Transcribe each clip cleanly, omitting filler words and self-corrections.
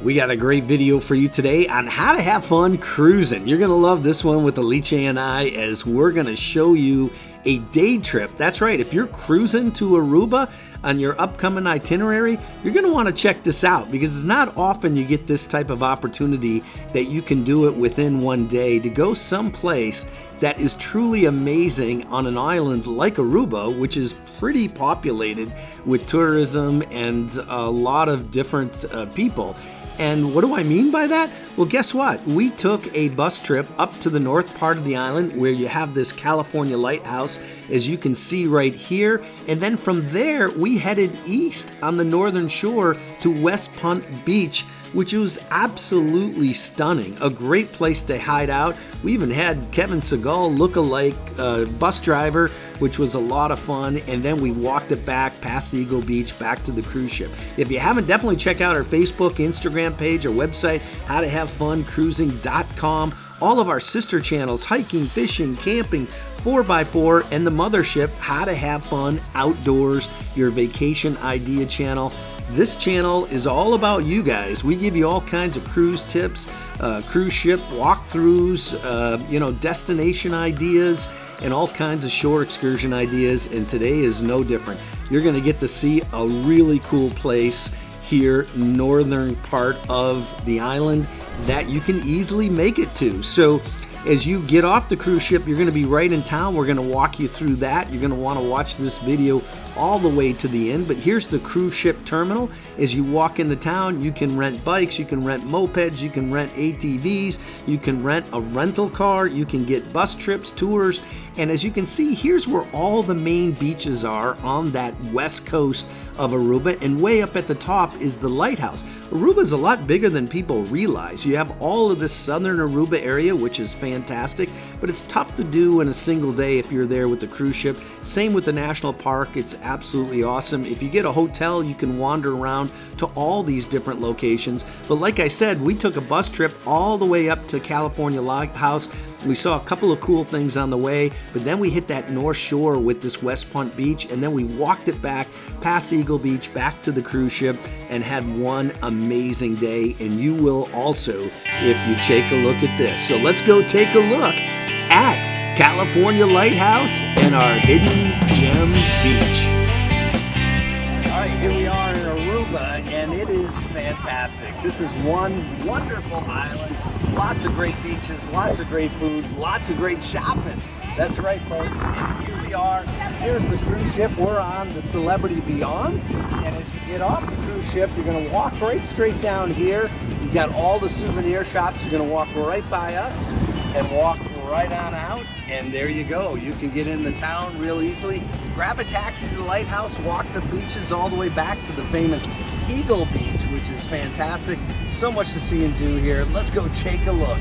We got a great video for you today on how to have fun cruising. You're going to love this one with Alicia and I, as we're going to show you a day trip. That's right, if you're cruising to Aruba on your upcoming itinerary, you're going to want to check this out, because it's not often you get this type of opportunity that you can do it within one day to go someplace that is truly amazing on an island like Aruba, which is pretty populated with tourism and a lot of different people. And what do I mean by that? Well, guess what? We took a bus trip up to the north part of the island where you have this California Lighthouse, as you can see right here. And then from there, we headed east on the northern shore to Westpunt Beach, which was absolutely stunning. A great place to hide out. We even had Kevin Seagal look-alike bus driver, which was a lot of fun. And then we walked it back past Eagle Beach, back to the cruise ship. If you haven't, definitely check out our Facebook, Instagram page, our website, howtohavefuncruising.com. All of our sister channels, hiking, fishing, camping, 4x4, and the mothership, How to Have Fun Outdoors, your vacation idea channel. This channel is all about you guys. We give you all kinds of cruise tips, cruise ship walkthroughs, destination ideas, and all kinds of shore excursion ideas. And today is no different. You're going to get to see a really cool place here, northern part of the island, that you can easily make it to. So as you get off the cruise ship, you're going to be right in town. We're going to walk you through that. You're going to want to watch this video all the way to the end. But here's the cruise ship terminal. As you walk into town, you can rent bikes, you can rent mopeds, you can rent ATVs, you can rent a rental car, you can get bus trips, tours. And as you can see, here's where all the main beaches are on that west coast of Aruba, and way up at the top is the lighthouse. Aruba is a lot bigger than people realize. You have all of this southern Aruba area, which is fantastic, but it's tough to do in a single day if you're there with the cruise ship. Same with the national park. It's absolutely awesome. If you get a hotel, you can wander around to all these different locations. But like I said, we took a bus trip all the way up to California Lighthouse. We saw a couple of cool things on the way, but then we hit that north shore with this Westpunt Beach, and then we walked it back past Eagle Beach, back to the cruise ship, and had one amazing day. And you will also if you take a look at this. So let's go take a look at California Lighthouse and our hidden gem beach. All right, here we are in Aruba, and it is fantastic. This is one wonderful island. Lots of great beaches, lots of great food, lots of great shopping. That's right, folks. And here we are. Here's the cruise ship. We're on the Celebrity Beyond. And as you get off the cruise ship, you're going to walk right straight down here. You've got all the souvenir shops. You're going to walk right by us and walk right on out. And there you go. You can get in the town real easily. Grab a taxi to the lighthouse, walk the beaches all the way back to the famous Eagle Beach, which is fantastic. So much to see and do here. Let's go take a look.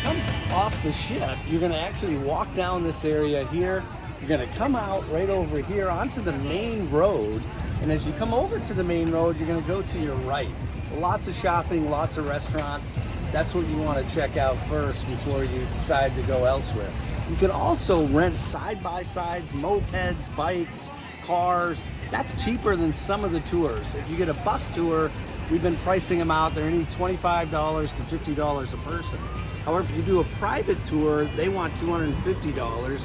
Come off the ship, you're going to actually walk down this area here. You're going to come out right over here onto the main road. And as you come over to the main road, you're going to go to your right. Lots of shopping, lots of restaurants. That's what you want to check out first before you decide to go elsewhere. You can also rent side-by-sides, mopeds, bikes, cars. That's cheaper than some of the tours. If you get a bus tour, we've been pricing them out. They're only $25 to $50 a person. However, if you do a private tour, they want $250,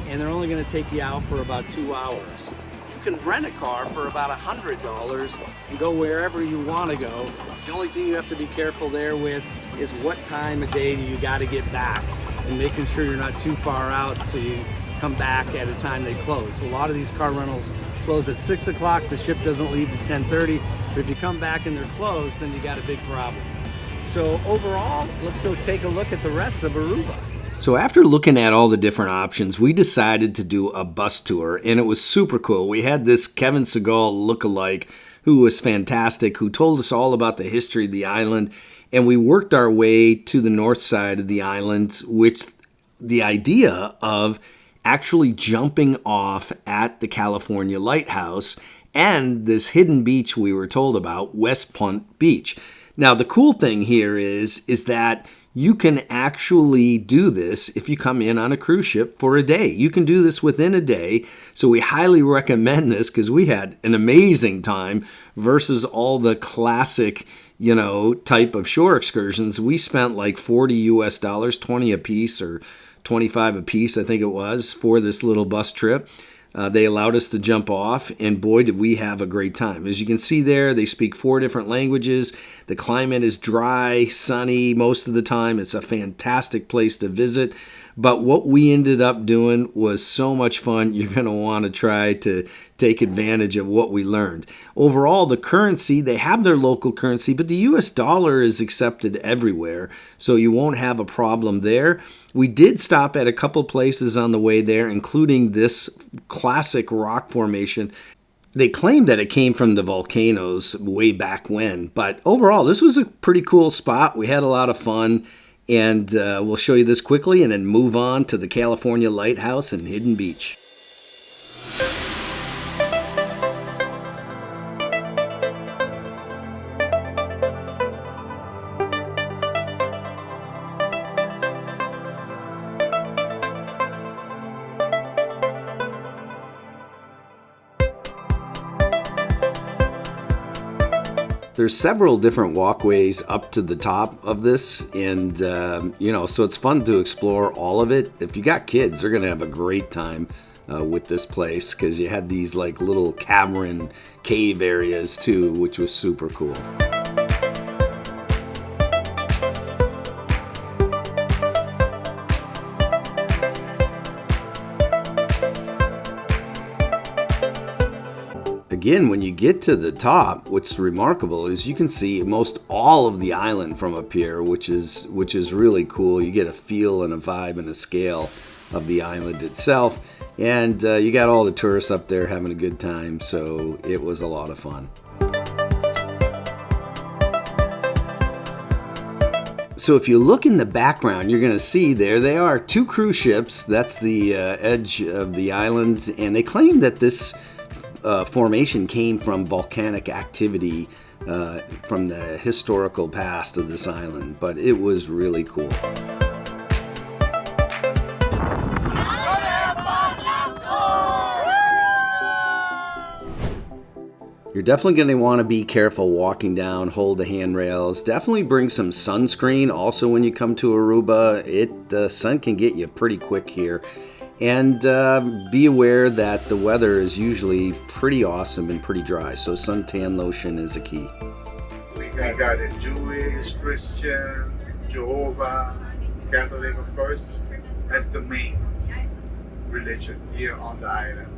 and they're only going to take you out for about 2 hours. You can rent a car for about $100 and go wherever you want to go. The only thing you have to be careful there with is what time of day do you got to get back, and making sure you're not too far out so you come back at a time they close. A lot of these car rentals close at 6 o'clock. The ship doesn't leave at 10:30. But if you come back and they're closed, then you got a big problem. So overall, let's go take a look at the rest of Aruba. So after looking at all the different options, we decided to do a bus tour, and it was super cool. We had this Kevin Seagal look-alike who was fantastic, who told us all about the history of the island, and we worked our way to the north side of the island, which the idea of actually jumping off at the California Lighthouse and this hidden beach we were told about, Westpunt Beach. Now, the cool thing here is that You can actually do this if you come in on a cruise ship for a day. You can do this within a day. So we highly recommend this because we had an amazing time versus all the classic, type of shore excursions. We spent like $40 US, 20 a piece or 25 a piece, I think it was, for this little bus trip. They allowed us to jump off, and boy, did we have a great time. As you can see there, they speak 4 different languages. The climate is dry, sunny most of the time. It's a fantastic place to visit. But what we ended up doing was so much fun. You're going to want to try to take advantage of what we learned. Overall, the currency, they have their local currency, but the US dollar is accepted everywhere, so you won't have a problem there. We did stop at a couple places on the way there, including this classic rock formation. They claimed that it came from the volcanoes way back when, but overall, this was a pretty cool spot. We had a lot of fun. And we'll show you this quickly and then move on to the California Lighthouse and Hidden Beach. There's several different walkways up to the top of this, and so it's fun to explore all of it. If you got kids, they're gonna have a great time with this place because you had these like little cavern cave areas too, which was super cool. Again, when you get to the top, what's remarkable is you can see most all of the island from up here, which is really cool. You get a feel and a vibe and a scale of the island itself. And you got all the tourists up there having a good time, so it was a lot of fun. So if you look in the background, you're going to see there they are, 2 cruise ships. That's the edge of the island, and they claim that this formation came from volcanic activity from the historical past of this island, but it was really cool. You're definitely going to want to be careful walking down, hold the handrails. Definitely bring some sunscreen. Also, when you come to Aruba, the sun can get you pretty quick here. And be aware that the weather is usually pretty awesome and pretty dry, so suntan lotion is a key. We got a Jewish, Christian, Jehovah, Catholic, of course. That's the main religion here on the island.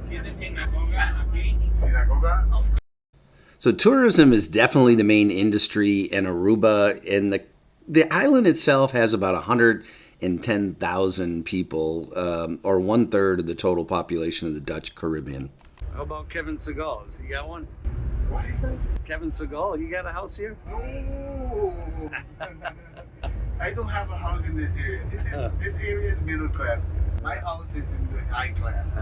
Synagogue? So tourism is definitely the main industry in Aruba, and the island itself has about 110,000 people, or 1/3 of the total population of the Dutch Caribbean. How about Kevin Seagal? Has he got one? What is that? Kevin Seagal, you got a house here? No. I don't have a house in this area. This area is middle class. My house is in the high class.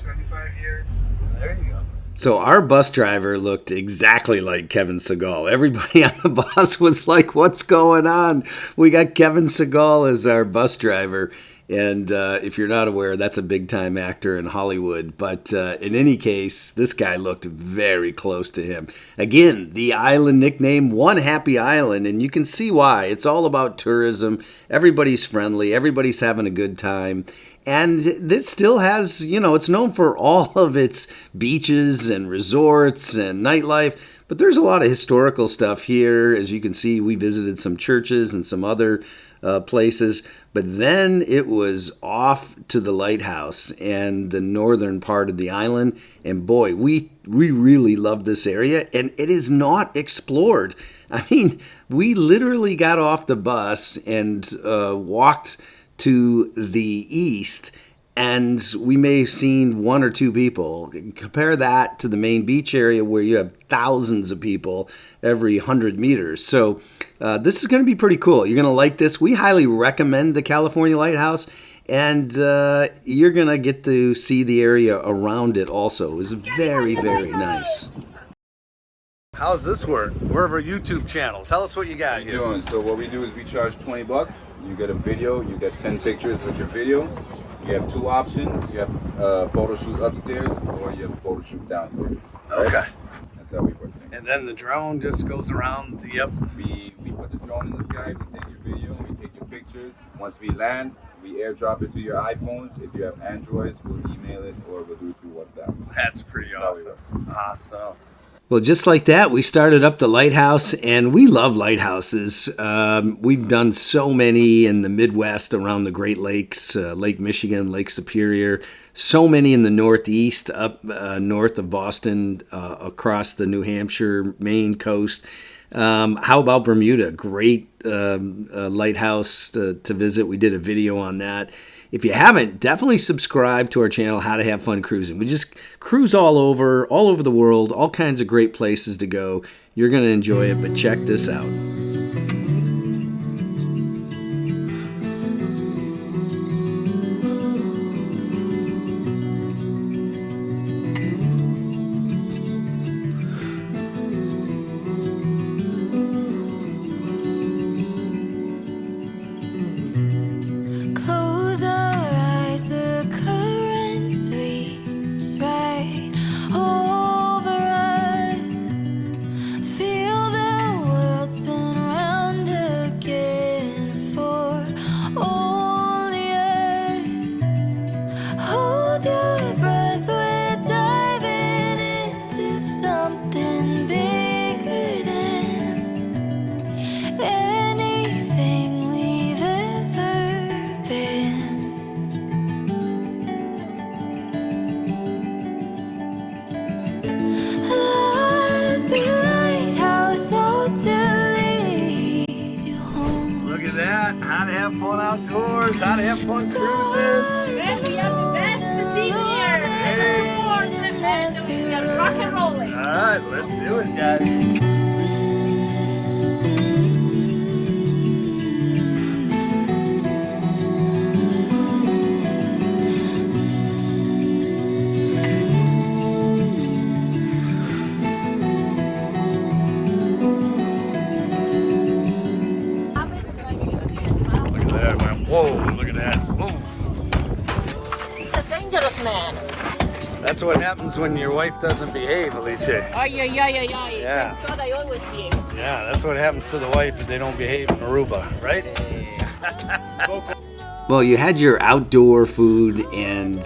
25 years. There you go. So our bus driver looked exactly like Kevin Seagal. Everybody on the bus was like, what's going on? We got Kevin Seagal as our bus driver. And if you're not aware, that's a big-time actor in Hollywood. But in any case, this guy looked very close to him. Again, the island nickname, One Happy Island. And you can see why. It's all about tourism. Everybody's friendly. Everybody's having a good time. And this still has, it's known for all of its beaches and resorts and nightlife. But there's a lot of historical stuff here. As you can see, we visited some churches and some other places. But then it was off to the lighthouse and the northern part of the island. And boy, we really love this area. And it is not explored. I mean, we literally got off the bus and walked to the east, and we may have seen 1 or 2 people. Compare that to the main beach area where you have thousands of people every 100 meters. So this is going to be pretty cool. You're going to like this. We highly recommend the California Lighthouse, and you're going to get to see the area around it also. It was very, very nice. How's this work? We're a YouTube channel. Tell us what you got here. Doing. So what we do is we charge 20 bucks. You get a video, you get 10 pictures with your video. You have two options. You have a photo shoot upstairs or you have a photo shoot downstairs. Right? Okay. That's how we work things. And then the drone just goes around the, yep. We put the drone in the sky, we take your video, we take your pictures. Once we land, we airdrop it to your iPhones. If you have Androids, we'll email it or we'll do it through WhatsApp. That's pretty awesome. Awesome. Well, just like that, we started up the lighthouse, and we love lighthouses. We've done so many in the Midwest around the Great Lakes, Lake Michigan, Lake Superior, so many in the Northeast, up north of Boston, across the New Hampshire, Maine coast. How about Bermuda? Great lighthouse to visit. We did a video on that. If you haven't, definitely subscribe to our channel, How to Have Fun Cruising. We just cruise all over the world, all kinds of great places to go. You're going to enjoy it, but check this out. How to have fun outdoors, how to have fun cruising. And we have the best team here. Hey. Support and we are rock and rolling. All right, let's do it, guys. Whoa, look at that. Whoa. He's a dangerous man. That's what happens when your wife doesn't behave, Alicia. Oh, yeah. Yeah. Thanks God I always behave. Yeah, that's what happens to the wife if they don't behave in Aruba, right? Well, you had your outdoor food, and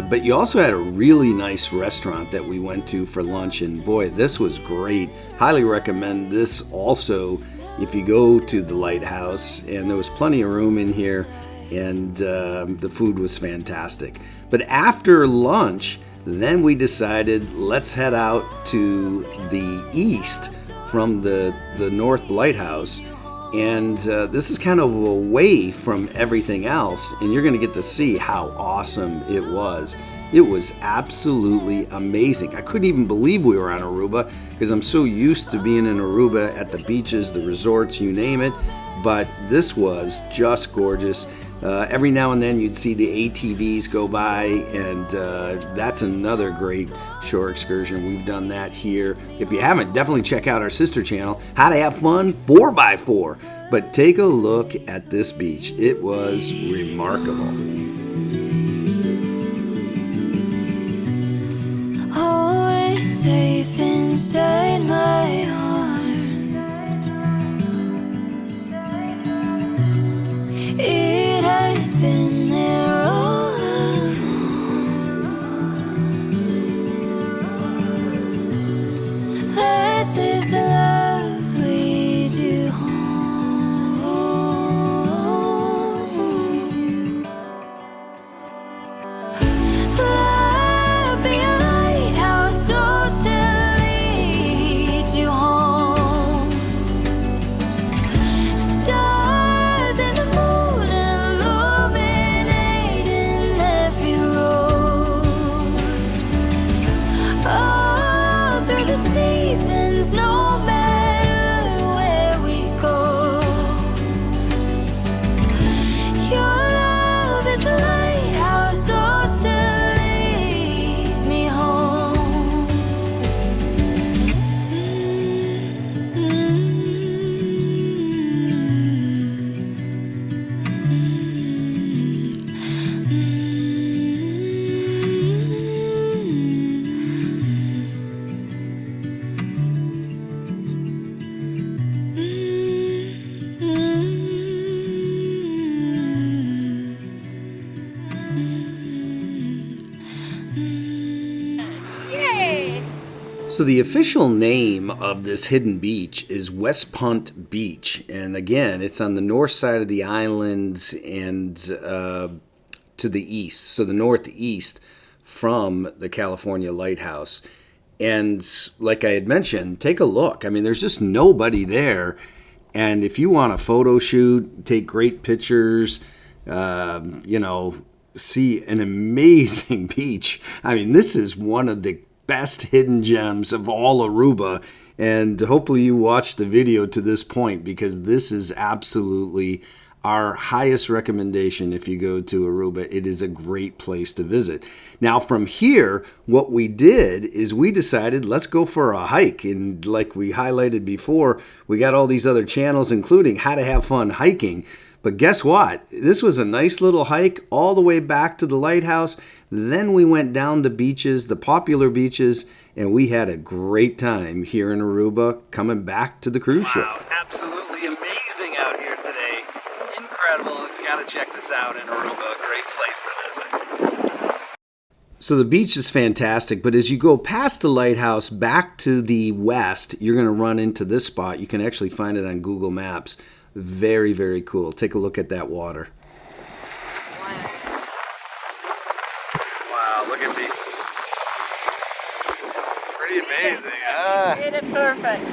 but you also had a really nice restaurant that we went to for lunch, and boy, this was great. Highly recommend this also if you go to the lighthouse, and there was plenty of room in here, and the food was fantastic. But after lunch, then we decided let's head out to the east from the North Lighthouse, and this is kind of away from everything else, and you're going to get to see how awesome it was. It was absolutely amazing. I couldn't even believe we were on Aruba because I'm so used to being in Aruba at the beaches, the resorts, you name it. But this was just gorgeous. Every now and then you'd see the ATVs go by, and that's another great shore excursion. We've done that here. If you haven't, definitely check out our sister channel, How to Have Fun 4x4. But take a look at this beach. It was remarkable. Always safe inside my arms. It has been there all along. Let this love lead you home. So the official name of this hidden beach is Westpunt Beach. And again, it's on the north side of the island and to the east. So the northeast from the California Lighthouse. And like I had mentioned, take a look. I mean, there's just nobody there. And if you want a photo shoot, take great pictures, see an amazing beach. I mean, this is one of the best hidden gems of all Aruba, and hopefully you watched the video to this point, because this is absolutely our highest recommendation if you go to Aruba. It is a great place to visit. Now from here, what we did is we decided let's go for a hike, and like we highlighted before, we got all these other channels including how to have fun hiking. But guess what? This was a nice little hike all the way back to the lighthouse. Then we went down the beaches, the popular beaches, and we had a great time here in Aruba coming back to the cruise ship. Wow, absolutely amazing out here today. Incredible. You gotta check this out in Aruba. A great place to visit. So the beach is fantastic, but as you go past the lighthouse back to the west, you're going to run into this spot. You can actually find it on Google Maps. Very, very cool. Take a look at that water. Wow, look at me. Pretty amazing, Did it perfect.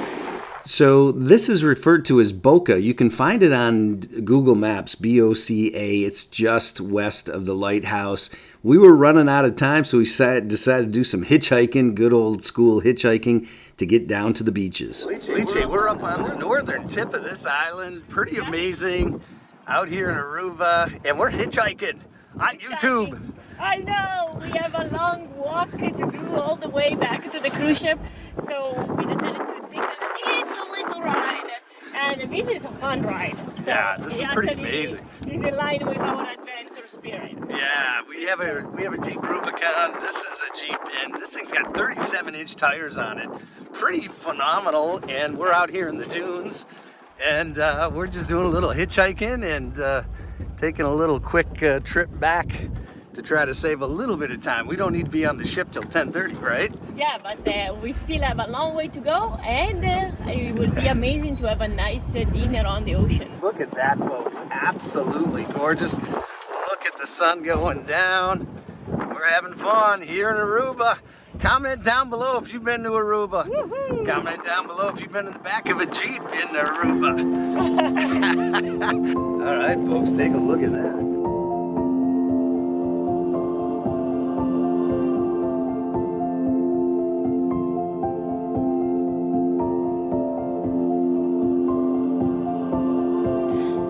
So this is referred to as Boca. You can find it on Google Maps, B-O-C-A. It's just west of the lighthouse. We were running out of time, so we decided to do some hitchhiking, good old school hitchhiking, to get down to the beaches. Liche, we're up on the northern tip of this island. Pretty amazing out here in Aruba, and we're hitchhiking on YouTube. I know. We have a long walk to do all the way back to the cruise ship, so we decided to take a little ride. And this is a fun ride. So Yeah, this is pretty amazing. It's in line with our adventure spirit. Yeah, we have a Jeep Rubicon. This is a Jeep, and this thing's got 37-inch tires on it. Pretty phenomenal. And we're out here in the dunes, and we're just doing a little hitchhiking and taking a little quick trip back to try to save a little bit of time. We don't need to be on the ship till 10:30, right? Yeah, but we still have a long way to go, and it will be amazing to have a nice dinner on the ocean. Look at that, folks. Absolutely gorgeous. Look at the sun going down. We're having fun here in Aruba. Comment down below if you've been to Aruba. Woohoo! Comment down below if you've been in the back of a Jeep in Aruba. All right, folks, take a look at that.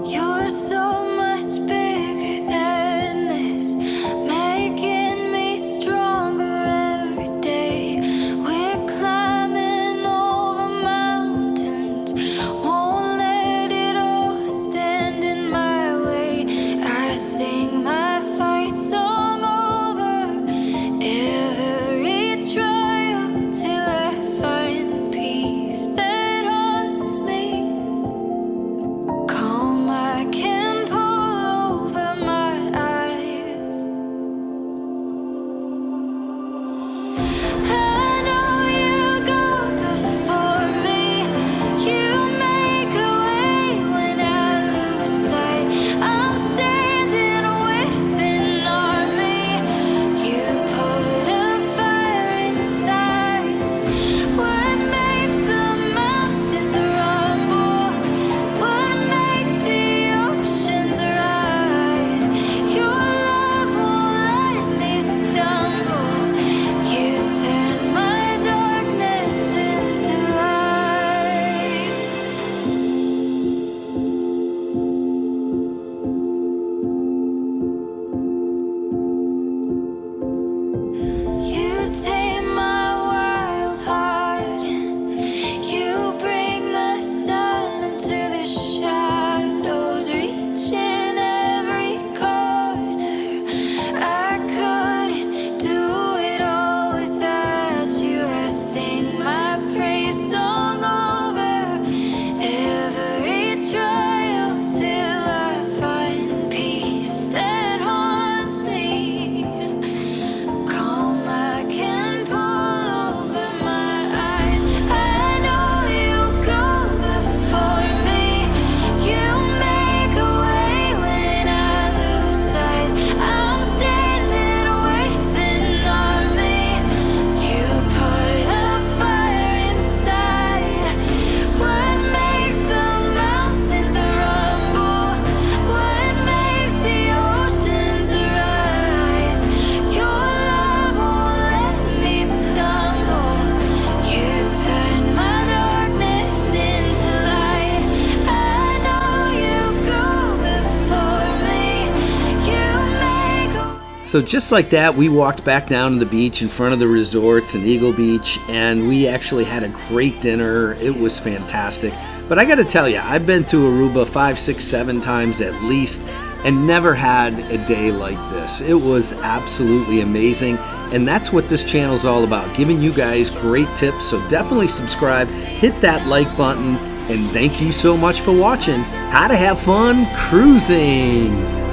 You're so much bigger than this, making me stronger every day. We're climbing over mountains, won't let it all stand in my way. I So just like that, we walked back down to the beach in front of the resorts in Eagle Beach, and we actually had a great dinner. It was fantastic. But I got to tell you, I've been to Aruba 5, 6, 7 times at least, and never had a day like this. It was absolutely amazing, and that's what this channel is all about, giving you guys great tips. So definitely subscribe, hit that like button, and thank you so much for watching How to Have Fun Cruising.